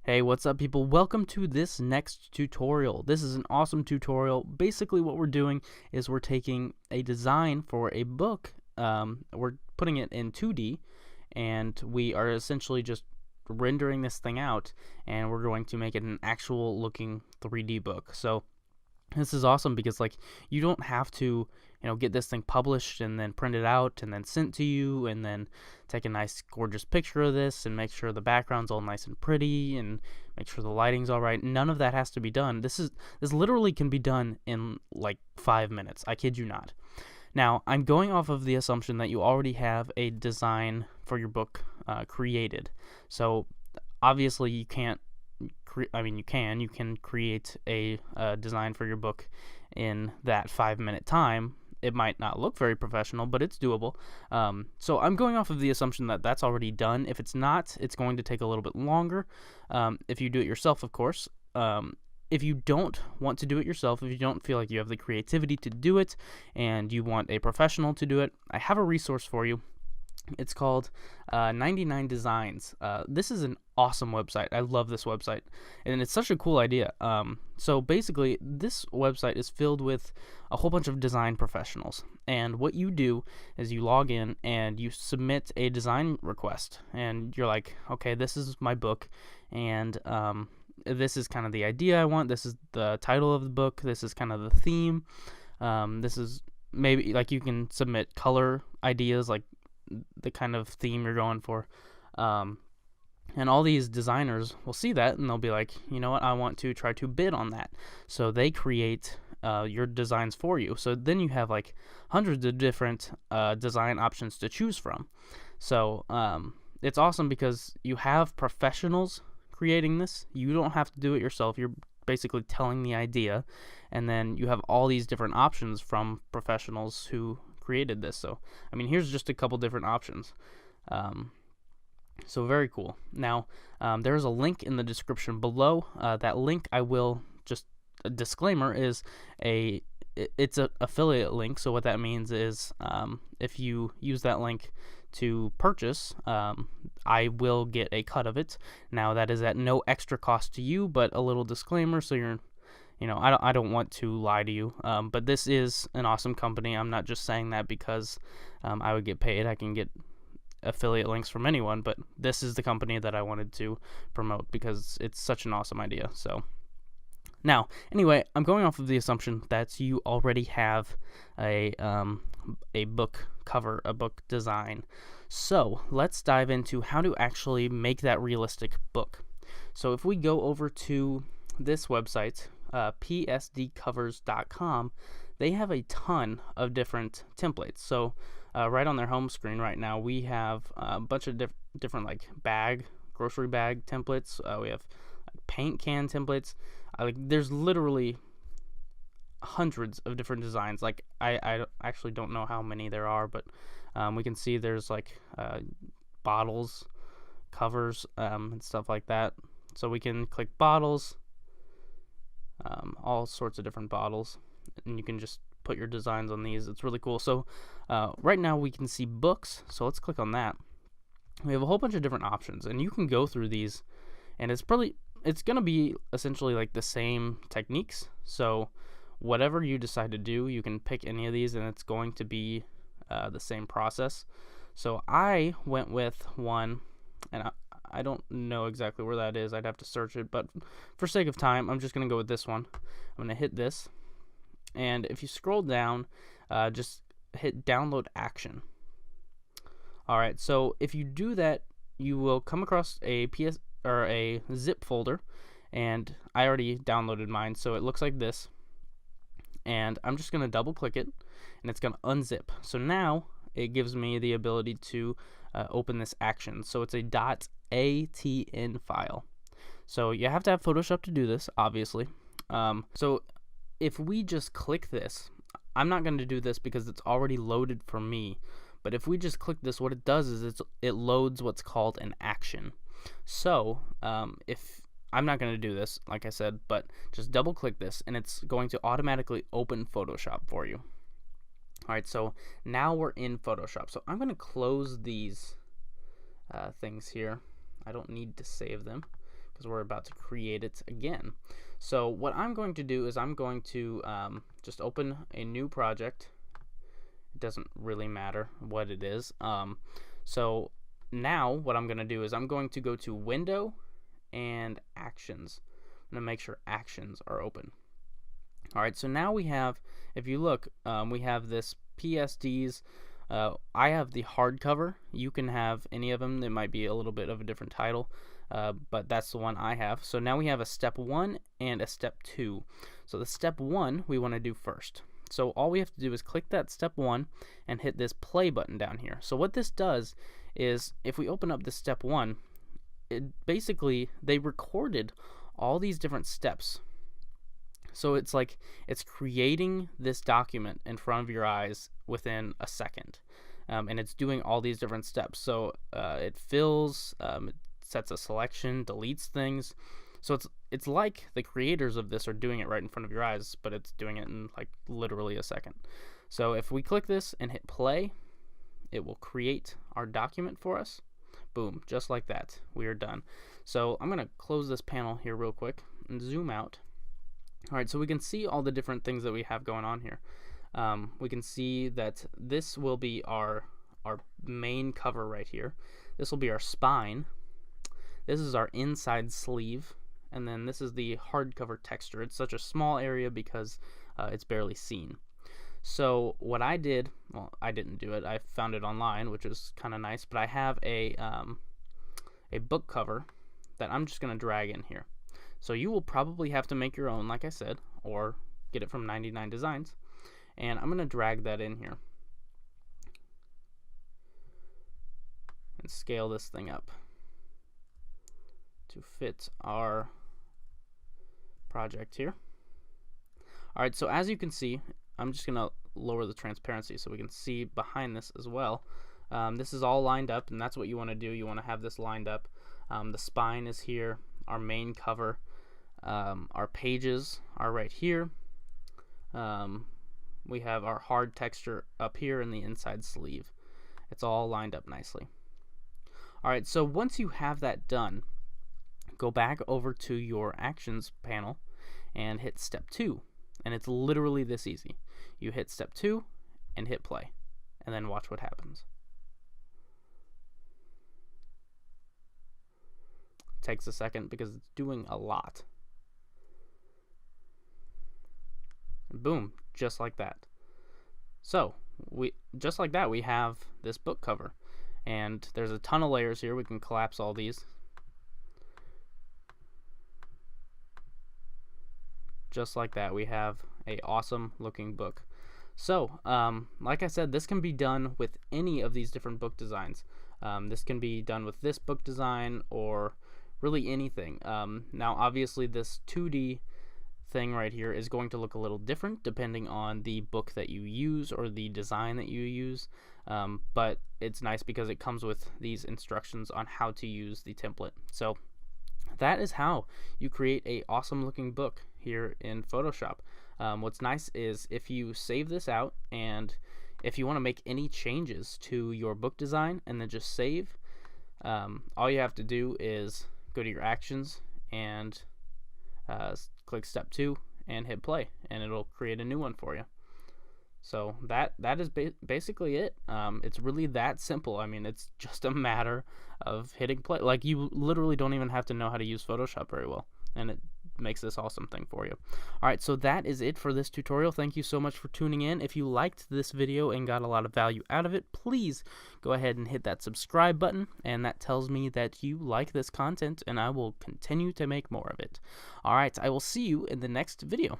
Hey, what's up people? Welcome to this next tutorial. This is an awesome tutorial. Basically what we're doing is we're taking a design for a book, we're putting it in 2D, and we are essentially just rendering this thing out, and we're going to make it an actual looking 3D book. So this is awesome because you don't have to get this thing published and then print it out and then sent to you and then take a nice gorgeous picture of this and make sure the background's all nice and pretty and make sure the lighting's all right. None of that has to be done. This literally can be done in like 5 minutes. I kid you not. Now, I'm going off of the assumption that you already have a design for your book created. So obviously you can't you can create a design for your book in that 5-minute time. It might not look very professional, but it's doable. So I'm going off of the assumption that that's already done. If it's not, it's going to take a little bit longer. If you do it yourself, of course. If you don't want to do it yourself, if you don't feel like you have the creativity to do it and you want a professional to do it, I have a resource for you. It's called 99 Designs. This is an awesome website. I love this website, and it's such a cool idea. So basically, this website is filled with a whole bunch of design professionals, and what you do is you log in and you submit a design request, and you're like, okay, this is my book, and this is kind of the idea I want. This is the title of the book. This is kind of the theme. This is maybe you can submit color ideas, like the kind of theme you're going for, and all these designers will see that and they'll be like, you know what, I want to try to bid on that. So they create your designs for you. So then you have hundreds of different design options to choose from. So it's awesome because you have professionals creating this. You don't have to do it yourself. You're basically telling the idea, and then you have all these different options from professionals who created this. So here's just a couple different options. So very cool. Now there's a link in the description below. That link, I will just, a disclaimer, is it's an affiliate link. So what that means is if you use that link to purchase, I will get a cut of it. Now that is at no extra cost to you, but a little disclaimer so you're I don't want to lie to you, but this is an awesome company. I'm not just saying that because I would get paid. I can get affiliate links from anyone, but this is the company that I wanted to promote because it's such an awesome idea. So now, anyway, I'm going off of the assumption that you already have a book cover, a book design. So let's dive into how to actually make that realistic book. So if we go over to this website, psdcovers.com, they have a ton of different templates. So right on their home screen right now, we have a bunch of different grocery bag templates. We have paint can templates. There's literally hundreds of different designs. I actually don't know how many there are, but we can see there's bottles, covers, and stuff like that. So we can click bottles, all sorts of different bottles, and you can just put your designs on these. It's really cool. So right now we can see books, so let's click on that. We have a whole bunch of different options, and you can go through these, and it's gonna be essentially the same techniques. So whatever you decide to do, you can pick any of these and it's going to be the same process. So I went with one, and I don't know exactly where that is. I'd have to search it, but for sake of time, I'm just going to go with this one. I'm going to hit this, and if you scroll down, just hit download action. Alright, so if you do that, you will come across a zip folder, and I already downloaded mine, so it looks like this. And I'm just going to double click it, and it's going to unzip. So now it gives me the ability to open this action. So it's a .atn file. So you have to have Photoshop to do this, obviously. So if we just click this, I'm not going to do this because it's already loaded for me. But if we just click this, what it does is it loads what's called an action. So if I'm not going to do this, like I said, but just double click this and it's going to automatically open Photoshop for you. Alright, so now we're in Photoshop. So I'm going to close these things here. I don't need to save them because we're about to create it again. So what I'm going to do is I'm going to just open a new project. It doesn't really matter what it is. So now what I'm going to do is I'm going to go to Window and Actions. I'm going to make sure Actions are open. Alright, so now we have, if you look, we have this PSDs. I have the hardcover. You can have any of them. It might be a little bit of a different title, but that's the one I have. So now we have a step 1 and a step 2. So the step 1 we want to do first. So all we have to do is click that step 1 and hit this play button down here. So what this does is, if we open up this step 1, it basically, they recorded all these different steps. So it's like it's creating this document in front of your eyes within a second, and it's doing all these different steps. So it fills, it sets a selection, deletes things. So it's like the creators of this are doing it right in front of your eyes, but it's doing it in like literally a second. So if we click this and hit play, it will create our document for us. Boom, just like that, we are done. So I'm gonna close this panel here real quick and zoom out. Alright, so we can see all the different things that we have going on here. We can see that this will be our main cover right here. This will be our spine. This is our inside sleeve. And then this is the hardcover texture. It's such a small area because it's barely seen. So what I did, well, I didn't do it. I found it online, which is kind of nice. But I have a book cover that I'm just going to drag in here. So you will probably have to make your own, like I said, or get it from 99 Designs. And I'm going to drag that in here and scale this thing up to fit our project here. Alright, so as you can see, I'm just going to lower the transparency so we can see behind this as well. This is all lined up, and that's what you want to do. You want to have this lined up. The spine is here, our main cover. Our pages are right here. We have our hard texture up here in the inside sleeve. It's all lined up nicely. Alright, so once you have that done, go back over to your Actions panel and hit step 2. And it's literally this easy. You hit step 2 and hit play, and then watch what happens. It takes a second because it's doing a lot. And boom, just like that. So just like that, we have this book cover, and there's a ton of layers here. We can collapse all these. Just like that, we have a awesome looking book. So like I said, this can be done with any of these different book designs. This can be done with this book design or really anything. Now obviously this 2D thing right here is going to look a little different depending on the book that you use or the design that you use, but it's nice because it comes with these instructions on how to use the template. So that is how you create a awesome looking book here in Photoshop. What's nice is if you save this out, and if you want to make any changes to your book design and then just save, all you have to do is go to your Actions and click step 2 and hit play, and it'll create a new one for you. So that is basically it. It's really that simple. I mean, it's just a matter of hitting play. Like, you literally don't even have to know how to use Photoshop very well, and it makes this awesome thing for you. Alright, so that is it for this tutorial. Thank you so much for tuning in. If you liked this video and got a lot of value out of it, please go ahead and hit that subscribe button, and that tells me that you like this content, and I will continue to make more of it. Alright, I will see you in the next video.